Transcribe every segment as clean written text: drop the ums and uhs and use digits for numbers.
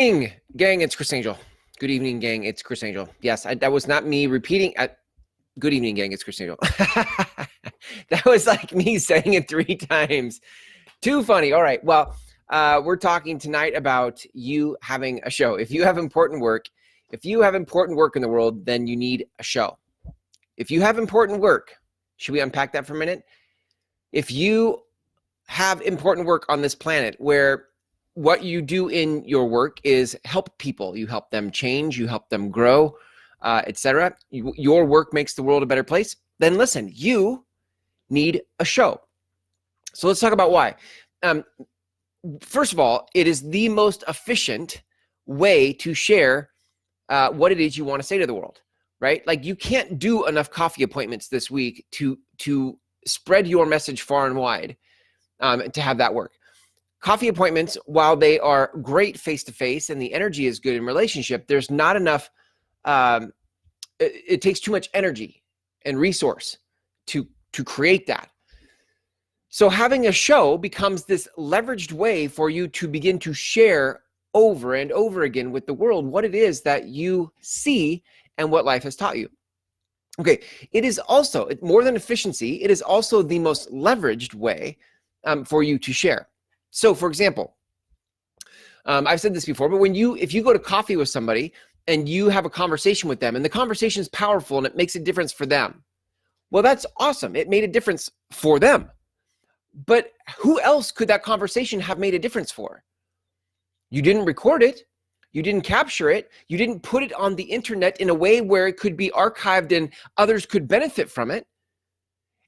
Gang, it's Chris Angel. Good evening, gang. It's Chris Angel. Yes, that was not me repeating. Good evening, gang. It's Chris Angel. That was like me saying it 3 times. Too funny. All right. Well, we're talking tonight about you having a show. If you have important work in the world, then you need a show. If you have important work, should we unpack that for a minute? If you have important work on this planet where what you do in your work is help people, you help them change, you help them grow, etc. Your work makes the world a better place, then listen, you need a show. So let's talk about why. First of all, it is the most efficient way to share what it is you want to say to the world, right? Like you can't do enough coffee appointments this week to spread your message far and wide to have that work. Coffee appointments, while they are great face-to-face and the energy is good in relationship, there's not enough, it takes too much energy and resource to create that. So having a show becomes this leveraged way for you to begin to share over and over again with the world what it is that you see and what life has taught you. Okay, it is also, more than efficiency, it is also the most leveraged way for you to share. So for example, I've said this before, but if you go to coffee with somebody and you have a conversation with them and the conversation is powerful and it makes a difference for them, well, that's awesome. It made a difference for them. But who else could that conversation have made a difference for? You didn't record it. You didn't capture it. You didn't put it on the internet in a way where it could be archived and others could benefit from it.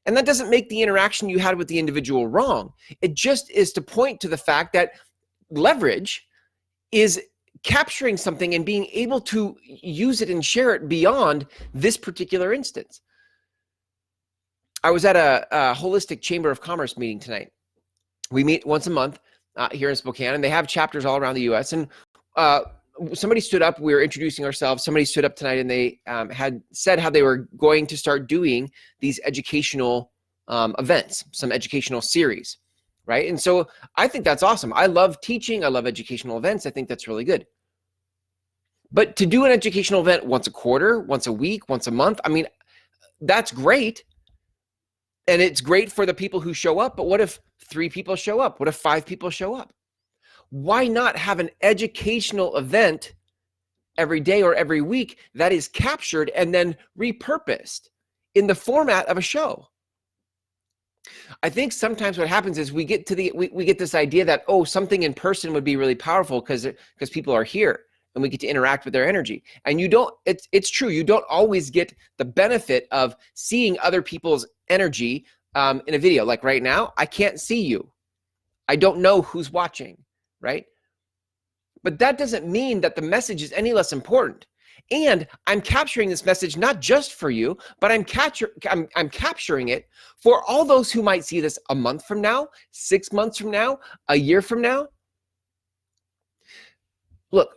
And that doesn't make the interaction you had with the individual wrong. It just is to point to the fact that leverage is capturing something and being able to use it and share it beyond this particular instance. I was at a holistic Chamber of Commerce meeting tonight. We meet once a month here in Spokane, and they have chapters all around the U.S. And somebody stood up, we were introducing ourselves, somebody stood up tonight and they had said how they were going to start doing these educational events, some educational series, right? And so I think that's awesome. I love teaching, I love educational events, I think that's really good. But to do an educational event once a quarter, once a week, once a month, I mean, that's great. And it's great for the people who show up, but what if 3 people show up? What if 5 people show up? Why not have an educational event every day or every week that is captured and then repurposed in the format of a show? I think sometimes what happens is we get this idea that, oh, something in person would be really powerful because people are here and we get to interact with their energy. And you don't, it's true, you don't always get the benefit of seeing other people's energy in a video. Like right now, I can't see you. I don't know who's watching. Right? But that doesn't mean that the message is any less important. And I'm capturing this message not just for you, but I'm capturing it for all those who might see this a month from now, 6 months from now, a year from now. Look,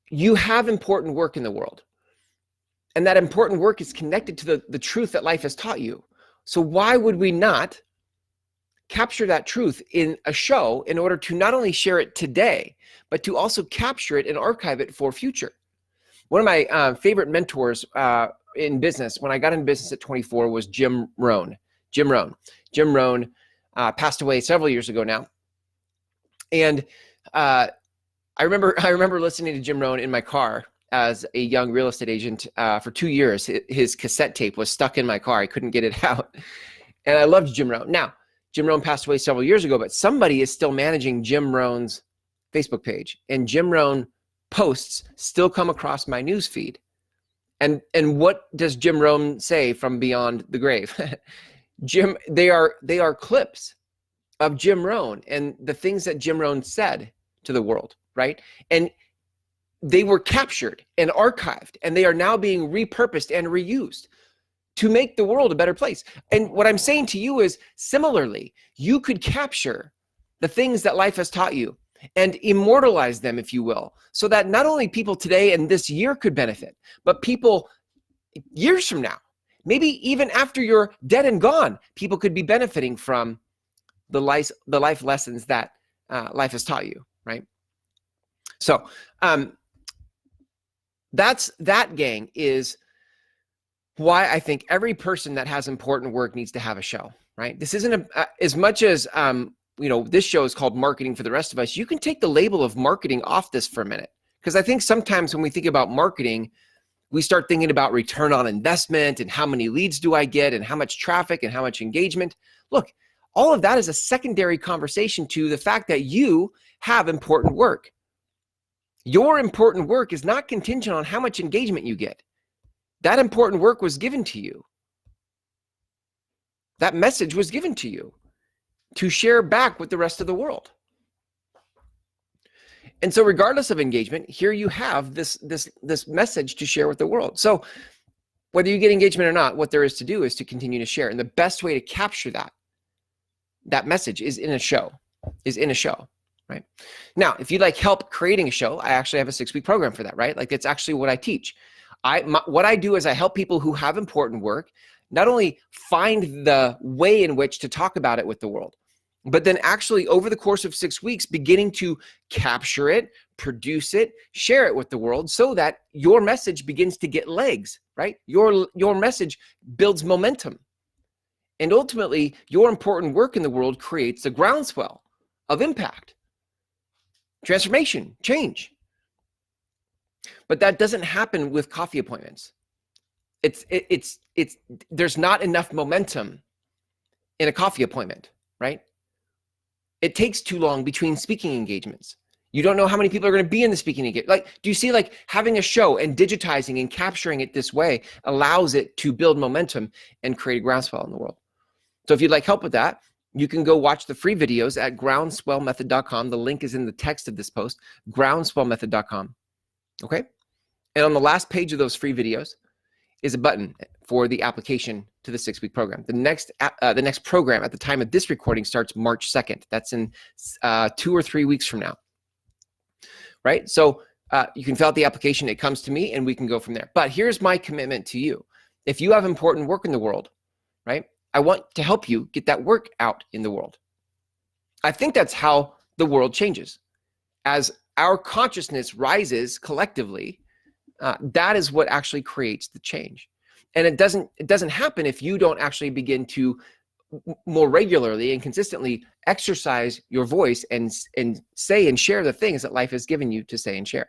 you have important work in the world. And that important work is connected to the truth that life has taught you. So why would we not capture that truth in a show in order to not only share it today, but to also capture it and archive it for future? One of my favorite mentors in business, when I got into business at 24, was Jim Rohn. Jim Rohn passed away several years ago now. And I remember listening to Jim Rohn in my car as a young real estate agent for 2 years. His cassette tape was stuck in my car. I couldn't get it out. And I loved Jim Rohn. Now, Jim Rohn passed away several years ago, but somebody is still managing Jim Rohn's Facebook page, and Jim Rohn posts still come across my news feed. And what does Jim Rohn say from beyond the grave? They are clips of Jim Rohn and the things that Jim Rohn said to the world, right? And they were captured and archived, and they are now being repurposed and reused to make the world a better place. And what I'm saying to you is, similarly, you could capture the things that life has taught you and immortalize them, if you will, so that not only people today and this year could benefit, but people years from now, maybe even after you're dead and gone, people could be benefiting from the life lessons that life has taught you, right? So that, gang, is why I think every person that has important work needs to have a show, right? This isn't as much as, this show is called Marketing for the Rest of Us. You can take the label of marketing off this for a minute. Because I think sometimes when we think about marketing, we start thinking about return on investment and how many leads do I get and how much traffic and how much engagement. Look, all of that is a secondary conversation to the fact that you have important work. Your important work is not contingent on how much engagement you get. That important work was given to you. That message was given to you to share back with the rest of the world. And so regardless of engagement, here you have this message to share with the world. So whether you get engagement or not, what there is to do is to continue to share. And the best way to capture that message is in a show, right? Now, if you'd like help creating a show, I actually have a 6-week program for that, right? Like, that's actually what I teach. What I do is I help people who have important work not only find the way in which to talk about it with the world, but then actually over the course of 6 weeks, beginning to capture it, produce it, share it with the world so that your message begins to get legs, right? Your message builds momentum. And ultimately, your important work in the world creates a groundswell of impact, transformation, change. But that doesn't happen with coffee appointments. There's not enough momentum in a coffee appointment, right? It takes too long between speaking engagements. You don't know how many people are going to be in the speaking engagement. Like, do you see, like, having a show and digitizing and capturing it this way allows it to build momentum and create a groundswell in the world. So if you'd like help with that, you can go watch the free videos at groundswellmethod.com. The link is in the text of this post, groundswellmethod.com. Okay? And on the last page of those free videos is a button for the application to the 6-week program. The next program at the time of this recording starts March 2nd. That's in 2 or 3 weeks from now, right? So you can fill out the application. It comes to me and we can go from there. But here's my commitment to you. If you have important work in the world, right? I want to help you get that work out in the world. I think that's how the world changes. As our consciousness rises collectively, that is what actually creates the change. And it doesn't happen if you don't actually begin to more regularly and consistently exercise your voice and say and share the things that life has given you to say and share.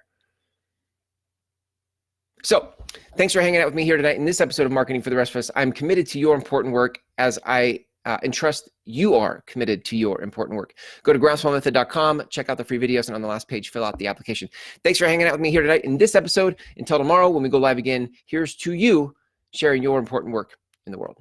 So thanks for hanging out with me here tonight in this episode of Marketing for the Rest of Us. I'm committed to your important work as I entrust you are committed to your important work. Go to groundswellmethod.com, check out the free videos, and on the last page, fill out the application. Thanks for hanging out with me here tonight in this episode. Until tomorrow, when we go live again, here's to you sharing your important work in the world.